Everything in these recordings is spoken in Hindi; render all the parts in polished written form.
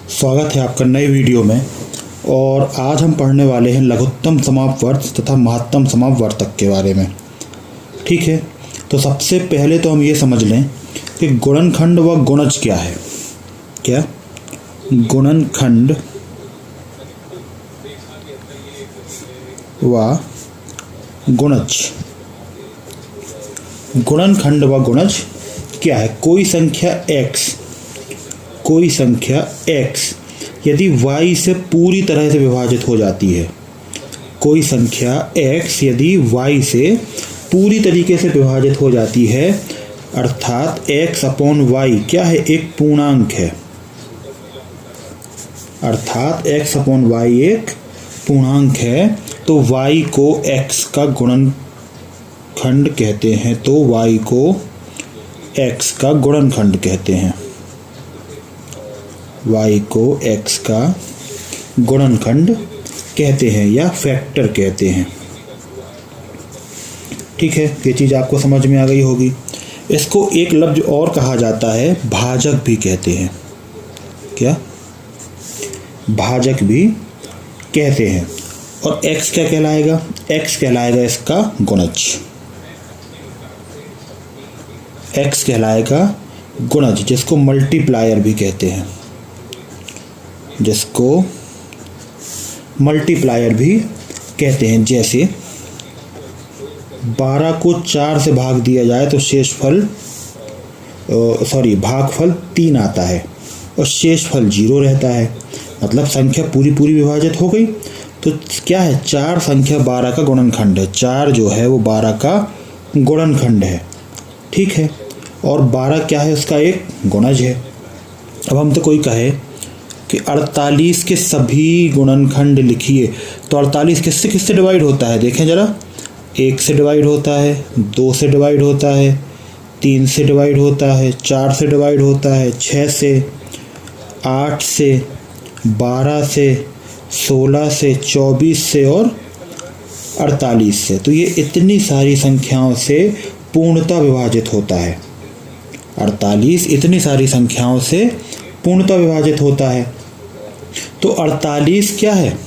स्वागत है आपका नए वीडियो में। और आज हम पढ़ने वाले हैं लघुत्तम समापवर्त तथा महत्तम समापवर्तक के बारे में। ठीक है, तो सबसे पहले तो हम ये समझ लें कि गुणनखंड व गुणज क्या है। क्या गुणनखंड व गुणज, गुणनखंड व गुणज क्या है? कोई संख्या x यदि y से पूरी तरह से विभाजित हो जाती है, कोई संख्या x यदि y से पूरी तरीके से विभाजित हो जाती है, अर्थात x अपॉन y क्या है? एक पूर्णांक है। अर्थात x अपॉन y एक पूर्णांक है, तो y को x का गुणनखंड कहते हैं। तो y को x का गुणनखंड कहते हैं। y को x का गुणनखंड कहते हैं या फैक्टर कहते हैं। ठीक है, ये चीज़ आपको समझ में आ गई होगी। इसको एक लफ्ज और कहा जाता है, भाजक भी कहते हैं। क्या? भाजक भी कहते हैं। और x क्या कहलाएगा? x कहलाएगा इसका गुणज। x कहलाएगा गुणज, जिसको मल्टीप्लायर भी कहते हैं, जिसको मल्टीप्लायर भी कहते हैं। जैसे 12 को 4 से भाग दिया जाए तो भागफल 3 आता है और शेषफल 0 रहता है। मतलब संख्या पूरी विभाजित हो गई। तो क्या है? 4 संख्या 12 का गुणनखंड है। 4 जो है वो 12 का गुणनखंड है। ठीक है, और 12 क्या है? उसका एक गुणज है। अब हम तो कोई कहे कि 48 के सभी गुणनखंड लिखिए, तो 48 किससे किससे डिवाइड होता है? देखें ज़रा। 1 से डिवाइड होता है, 2 से डिवाइड होता है, 3 से डिवाइड होता है, 4 से डिवाइड होता है, 6 से, 8 से, 12 से, 16 से, 24 से और 48 से। तो ये इतनी सारी संख्याओं से पूर्णतः विभाजित होता है। 48 इतनी सारी संख्याओं से पूर्णतः विभाजित होता है। तो 48 क्या है?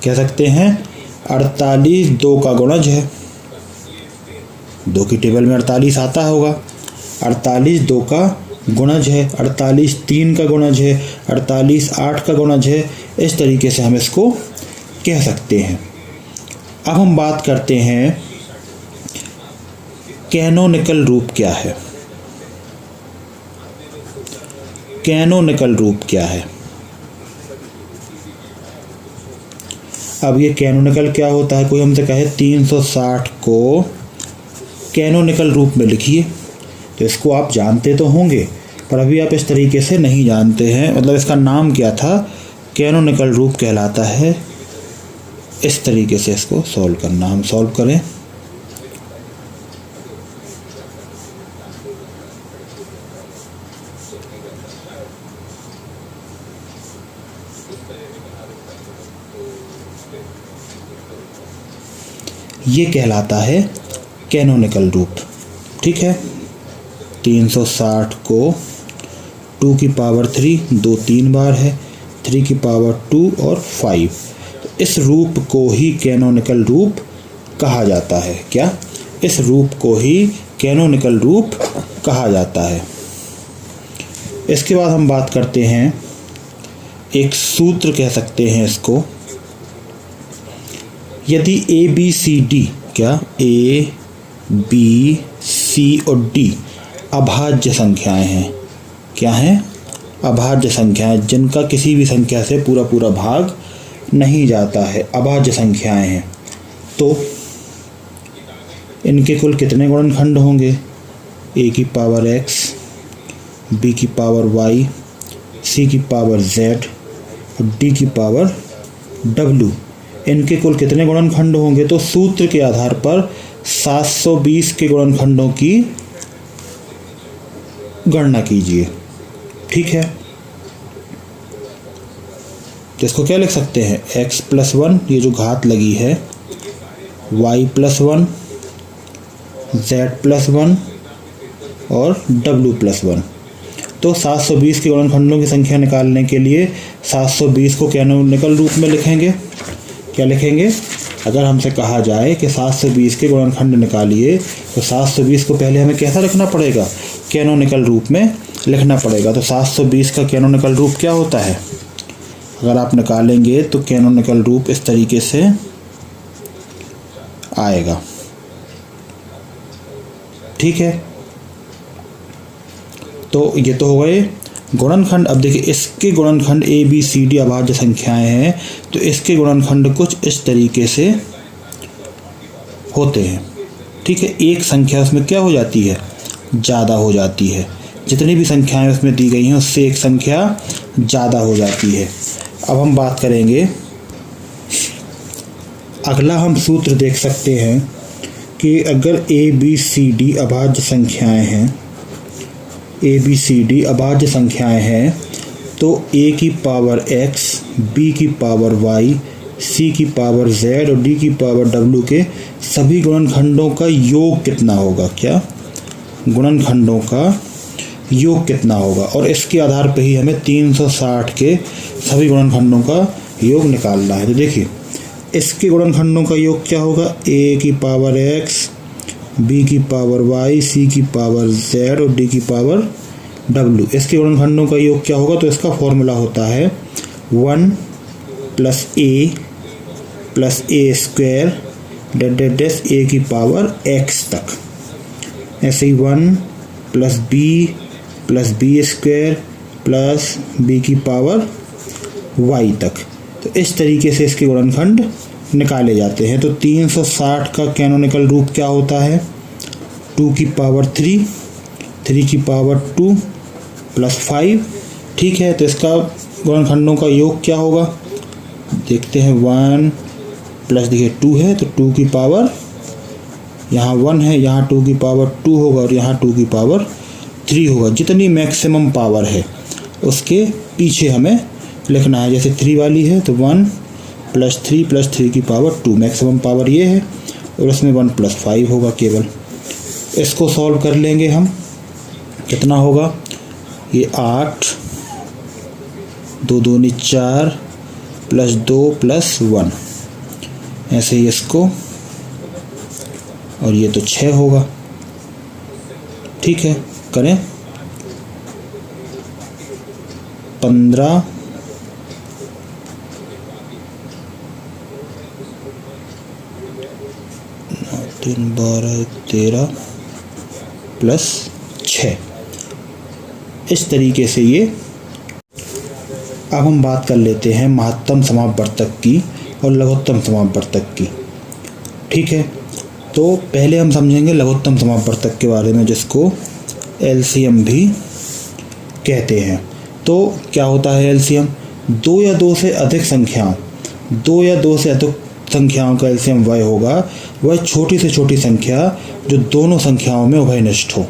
कह सकते हैं 48 2 का गुणज है। 2 की टेबल में 48 आता होगा। 48 2 का गुणज है, 48 3 का गुणज है, 48 8 का गुणज है। इस तरीके से हम इसको कह सकते हैं। अब हम बात करते हैं कैनोनिकल रूप क्या है। कैनोनिकल रूप क्या है? अब ये कैनोनिकल क्या होता है? कोई हमसे कहे 360 को कैनोनिकल रूप में लिखिए, तो इसको आप जानते तो होंगे, पर अभी आप इस तरीके से नहीं जानते हैं। मतलब इसका नाम क्या था? कैनोनिकल रूप कहलाता है। इस तरीके से इसको सॉल्व करना। हम सॉल्व करें। ये कहलाता है कैनोनिकल रूप। ठीक है, 360 को 2 की पावर 3 2 3 बार है, 3 की पावर 2 और 5। इस रूप को ही कैनोनिकल रूप कहा जाता है। क्या? इस रूप को ही कैनोनिकल रूप कहा जाता है। इसके बाद हम बात करते हैं, एक सूत्र कह सकते हैं इसको। यदि ABCD क्या ABC और D अभाज्य संख्याएं हैं। क्या हैं? अभाज्य संख्याएं, जिनका किसी भी संख्या से पूरा भाग नहीं जाता है, अभाज्य संख्याएं हैं। तो इनके कुल कितने गुणनखंड होंगे? A की पावर X, B की पावर Y, C की पावर Z और D की पावर W। इनके कुल कितने गुणनखंड होंगे? तो सूत्र के आधार पर 720 के गुणनखंडों की गणना कीजिए। ठीक है, जिसको क्या लिख सकते हैं? x+1, ये जो घात लगी है, y+1, z+1 और w+1। तो 720 के गुणनखंडों की संख्या निकालने के लिए 720 को कैनोनिकल रूप में लिखेंगे। क्या लिखेंगे? अगर हमसे कहा जाए कि 720 के गुणनखंड निकालिए तो 720 को पहले हमें कैसा लिखना पड़ेगा? कैनोनिकल रूप में लिखना पड़ेगा। तो 720 का कैनोनिकल रूप क्या होता है? अगर आप निकालेंगे तो कैनोनिकल रूप इस तरीके से आएगा। ठीक है, तो ये तो हो गए गुणनखंड। अब देखिए इसके गुणनखंड ए बी सी डी अभाज्य संख्याएं हैं, तो इसके गुणनखंड कुछ इस तरीके से होते हैं। ठीक है, एक संख्या उसमें क्या हो जाती है? ज़्यादा हो जाती है। जितनी भी संख्याएं उसमें दी गई हैं उससे एक संख्या ज़्यादा हो जाती है। अब हम बात करेंगे, अगला हम सूत्र देख सकते हैं कि अगर ए बी सी डी अभाज्य संख्याएं हैं, ए बी सी डी अभाज्य संख्याएं हैं, तो ए की पावर x, बी की पावर y, सी की पावर z और डी की पावर w के सभी गुणनखंडों का योग कितना होगा? क्या? गुणनखंडों का योग कितना होगा? और इसके आधार पर ही हमें 360 के सभी गुणनखंडों का योग निकालना है। तो देखिए इसके गुणनखंडों का योग क्या होगा? a की पावर x, b की पावर y, c की पावर z और d की पावर w। इसके गुणनखंडों का योग क्या होगा? तो इसका फॉर्मूला होता है 1 plus a plus a square dash a की पावर x तक। ऐसे ही 1 plus b square plus b की पावर y तक। तो इस तरीके से इसके गुणनखंड निकाले जाते हैं। तो 360 का कैनोनिकल रूप क्या होता है? 2 की पावर 3, 3 की पावर 2 प्लस 5। ठीक है, तो इसका गुणनखंडों का योग क्या होगा? देखते हैं। 1 प्लस देखिए 2 है तो 2 की पावर, यहाँ 1 है, यहाँ 2 की पावर 2 होगा और यहाँ 2 की पावर 3 होगा। जितनी मैक्सिमम पावर है उसके पीछे हमें लिखना है। जैसे 3 वाली है तो 1 प्लस 3 की पावर 2, मैक्सिमम पावर ये है, और उसमें 1 प्लस 5 होगा केवल। इसको सॉल्व कर लेंगे हम, कितना होगा? ये 8, 2 दूनी 4 प्लस 2 प्लस 1, ऐसे ही इसको, और ये तो 6 होगा। ठीक है, करें 15 3 12 13 प्लस 6, इस तरीके से ये। अब हम बात कर लेते हैं महत्तम समापवर्तक की और लघुत्तम समापवर्तक की। ठीक है, तो पहले हम समझेंगे लघुत्तम समापवर्तक के बारे में, जिसको एलसीएम भी कहते हैं। तो क्या होता है एलसीएम? 2 या 2 से अधिक संख्याओं का एलसीएम वह होगा, वह छोटी से छोटी संख्या जो दोनों संख्याओं में उभयनिष्ठ हो।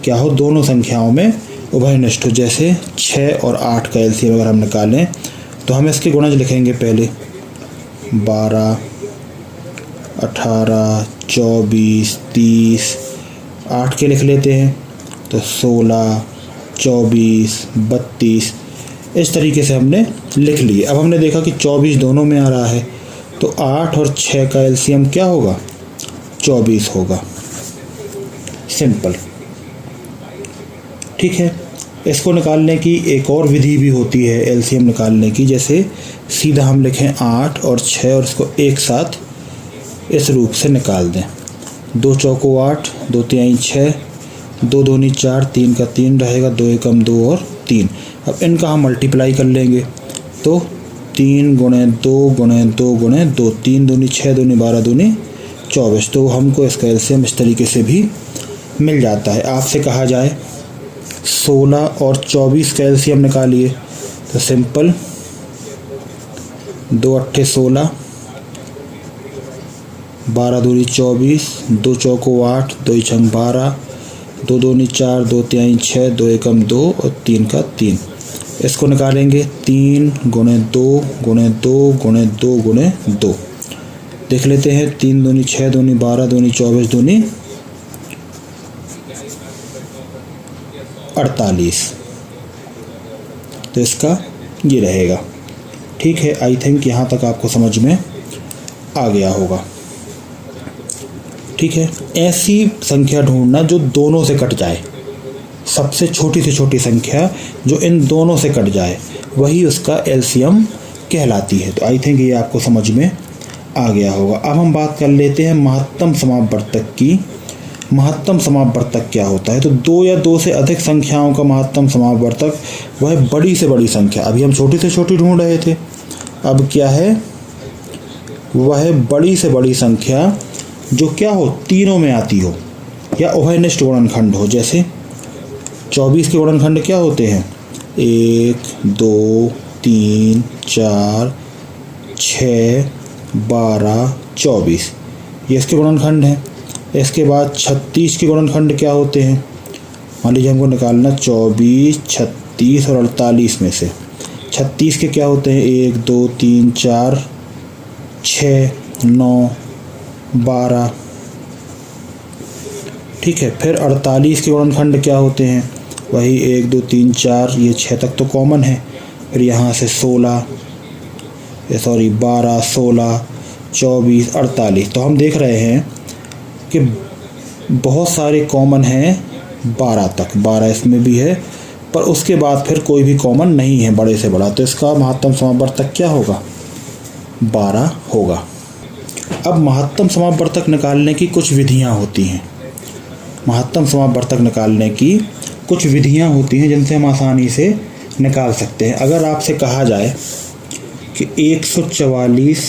क्या हो? दोनों संख्याओं में उभयनिष्ठ हो। जैसे 6 और 8 का एलसीएम अगर हम निकालें तो हम इसके गुणज लिखेंगे पहले। 12, 18, 24, 30, 8 के लिख लेते हैं तो 16, 24, 32, इस तरीके से हमने लिख लिए। अब हमने देखा कि 24 दोनों में आ रहा है, तो 8 और 6 का एलसीएम क्या होगा? 24 होगा। सिंपल। ठीक है, इसको निकालने की एक और विधि भी होती है एलसीएम निकालने की। जैसे सीधा हम लिखें 8 और 6 और इसको एक साथ इस रूप से निकाल दें। 2 चौको 8, 2 तिहाई 6, 2 दूनी 4, 3 का 3 रहेगा, 2 एकम 2 और 3। अब इनका हम मल्टीप्लाई कर लेंगे तो 3 गुणे 2 गुणे 2 गुणे 2, 3 दूनी 6 दूनी 12 दूनी 24। तो हमको इसका एलसीएम इस तरीके से भी मिल जाता है। आपसे कहा जाए 16 और 24 का एलसीएम निकालिए तो सिंपल, 2 अट्ठे 16, 12 दूनी 24, 2 चौको 8, 2 छंग 12, 2 दूनी 4, 2 तिहाई 6, 2 एकम 2 और 3 का 3। इसको निकालेंगे 3 गुणे 2 गुणे 2 गुणे 2 गुणे 2। देख लेते हैं। 3 दूनी 6 दूनी 12 दूनी 24 दूनी 48। तो इसका ये रहेगा। ठीक है, आई थिंक यहाँ तक आपको समझ में आ गया होगा। ठीक है, ऐसी संख्या ढूंढना जो दोनों से कट जाए, सबसे छोटी से छोटी संख्या जो इन दोनों से कट जाए, वही उसका एलसीएम कहलाती है। तो आई थिंक ये आपको समझ में आ गया होगा। अब हम बात कर लेते हैं महत्तम समापवर्तक की। महत्तम समापवर्तक क्या होता है? तो दो या दो से अधिक संख्याओं का महत्तम समापवर्तक वह बड़ी से बड़ी संख्या, अभी हम छोटी से छोटी ढूंढ रहे थे, अब क्या है, वह बड़ी से बड़ी संख्या जो क्या हो, तीनों में आती हो या उभयनिष्ठ गुणनखंड हो। जैसे 24 के गुणनखंड क्या होते हैं? 1 2 3 4 6 12 24, ये इसके गुणनखंड हैं। इसके बाद 36 के गुणनखंड क्या होते हैं? मान लीजिए हमको निकालना 24, 36 और 48 में से 36 के क्या होते हैं? 1 2 3 4 6 9 12। ठीक है, फिर 48 के गुणनखंड क्या होते हैं? वही 1 2 3 4, ये 6 तक तो कॉमन है। फिर यहाँ से 12 12 16 24 48। तो हम देख रहे हैं कि बहुत सारे कॉमन हैं 12 तक, 12 इसमें भी है, पर उसके बाद फिर कोई भी कॉमन नहीं है बड़े से बड़ा। तो इसका महत्तम समापवर्तक क्या होगा? 12 होगा। अब महत्तम समापवर्तक निकालने की कुछ विधियां होती हैं। महत्तम समापवर्तक निकालने की कुछ विधियां होती हैं जिनसे हम आसानी से निकाल सकते हैं। अगर आपसे कहा जाए कि 144,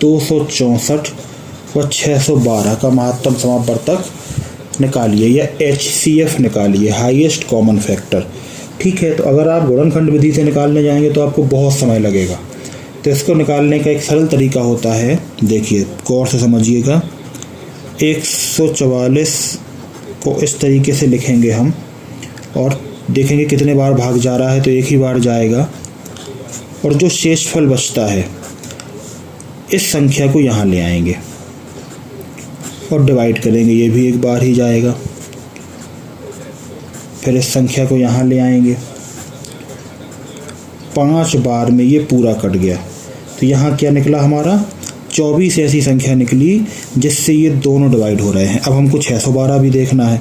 264 व 612 का महत्तम समापवर्तक निकालिए या HCF निकालिए, हाईएस्ट कॉमन फैक्टर। ठीक है, तो अगर आप गुणनखंड विधि से निकालने जाएंगे तो आपको बहुत समय लगेगा। तो इसको निकालने का एक सरल तरीका होता है, देखिए गौर से समझिएगा। 144 को इस तरीके से लिखेंगे हम और देखेंगे कितने बार भाग जा रहा है, तो एक ही बार जाएगा। और जो शेषफल बचता है इस संख्या को यहाँ ले आएंगे और डिवाइड करेंगे, ये भी एक बार ही जाएगा। फिर इस संख्या को यहाँ ले आएंगे, 5 बार में ये पूरा कट गया। तो यहाँ क्या निकला हमारा? 24 ऐसी संख्या निकली जिससे ये दोनों डिवाइड हो रहे हैं। अब हमको 612 भी देखना है,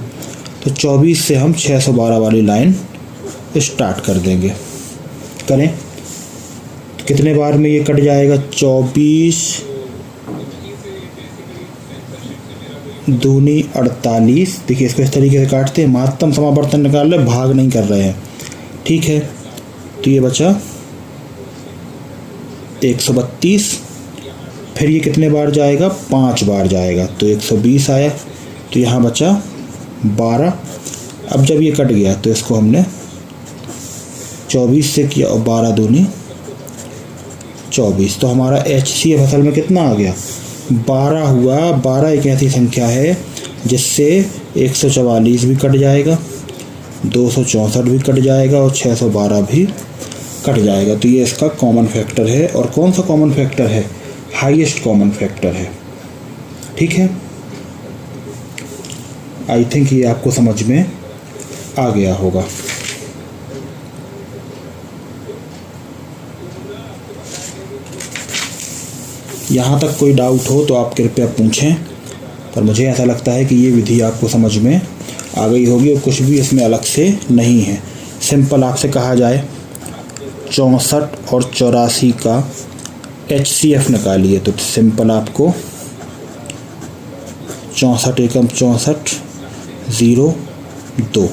तो 24 से हम 612 वाली लाइन स्टार्ट कर देंगे। करें तो कितने बार में ये कट जाएगा? 24 दूनी 48। देखिए इसको इस तरीके से काटते हैं, महत्तम समापवर्तन निकाल रहे, भाग नहीं कर रहे हैं। ठीक है, तो ये बचा 132। फिर ये कितने बार जाएगा? 5 बार जाएगा, तो 120 आया। तो यहाँ बचा 12। अब जब ये कट गया तो इसको हमने 24 से किया और 12 दूनी 24। तो हमारा HCF असल में कितना आ गया? 12 हुआ। 12 एक ऐसी संख्या है जिससे 144 भी कट जाएगा, 264 भी कट जाएगा और 612 भी कट जाएगा। तो ये इसका कॉमन फैक्टर है। और कौन सा कॉमन फैक्टर है? हाईएस्ट कॉमन फैक्टर है। ठीक है, आई थिंक ये आपको समझ में आ गया होगा। यहाँ तक कोई डाउट हो तो आप कृपया पूछें, पर मुझे ऐसा लगता है कि ये विधि आपको समझ में आ गई होगी और कुछ भी इसमें अलग से नहीं है। सिंपल आपसे कहा जाए 64 और 84 का HCF निकालिए, तो सिंपल आपको 64 एकम 64 0 2।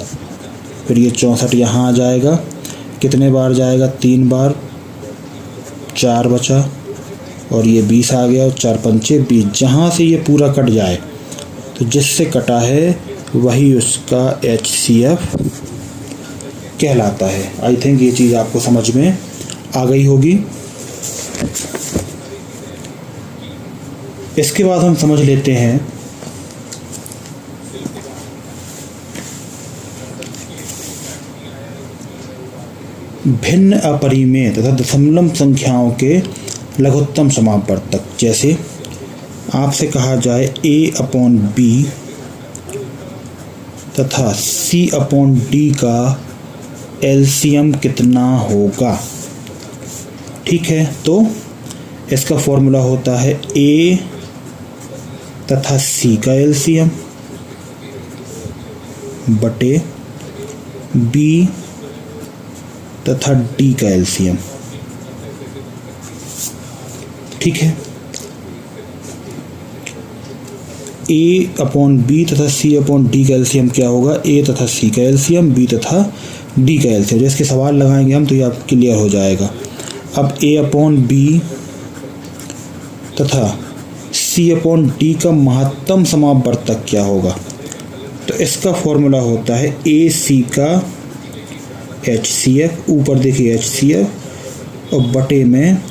फिर ये 64 यहाँ आ जाएगा, कितने बार जाएगा? 3 बार, 4 बचा और ये 20 आ गया और 4 पंचे 20। जहाँ से ये पूरा कट जाए तो जिससे कटा है वही उसका HCF कहलाता है। आई थिंक ये चीज़ आपको समझ में आ गई होगी। इसके बाद हम समझ लेते हैं भिन्न अपरिमेय तथा दशमलव संख्याओं के लघुत्तम समापवर्तक। जैसे आपसे कहा जाए A/B तथा C/D का एलसीएम कितना होगा। ठीक है, तो इसका फॉर्मूला होता है ए तथा सी का एलसीएम बटे बी तथा डी का एलसीएम। ठीक है, ए अपॉन बी तथा सी अपॉन डी का एलसीएम क्या होगा, ए तथा सी का एलसीएम, बी तथा डी का एलसीएम। जिसके सवाल लगाएंगे हम तो ये आप क्लियर हो जाएगा। अब ए अपॉन बी तथा सी अपॉन डी का महत्तम समापवर्तक क्या होगा, तो इसका फॉर्मूला होता है ए सी का HCF, ऊपर देखिए HCF, और बटे में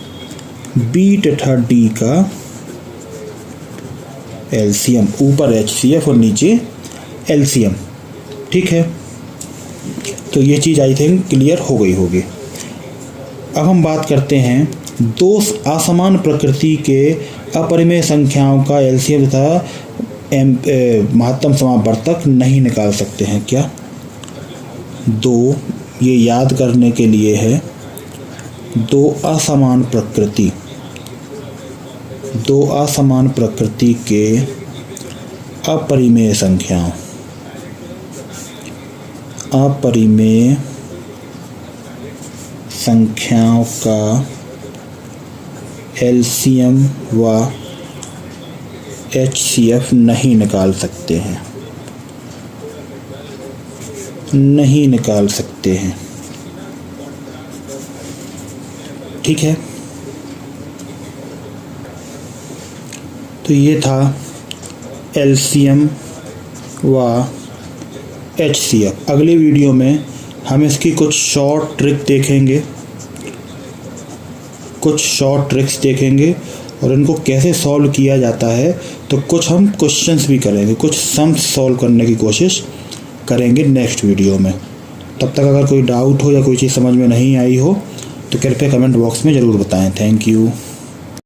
बी तथा डी का एलसीएम, ऊपर HCF और नीचे एलसीएम। ठीक है, तो ये चीज़ आई थिंक क्लियर हो गई होगी। अब हम बात करते हैं दो असमान प्रकृति के अपरिमेय संख्याओं का एलसीएम तथा महत्तम समापवर्तक नहीं निकाल सकते हैं क्या। दो, ये याद करने के लिए है, दो असमान प्रकृति के अपरिमेय संख्याओं का एलसीएम व HCF नहीं निकाल सकते हैं। ठीक है, तो ये था एलसीएम व HCF। अगले वीडियो में हम इसकी कुछ शॉर्ट ट्रिक्स देखेंगे और इनको कैसे सॉल्व किया जाता है। तो कुछ हम क्वेश्चंस भी करेंगे, कुछ सम्स सॉल्व करने की कोशिश करेंगे नेक्स्ट वीडियो में। तब तक अगर कोई डाउट हो या कोई चीज़ समझ में नहीं आई हो तो कृपया कमेंट बॉक्स में ज़रूर बताएं। Thank you.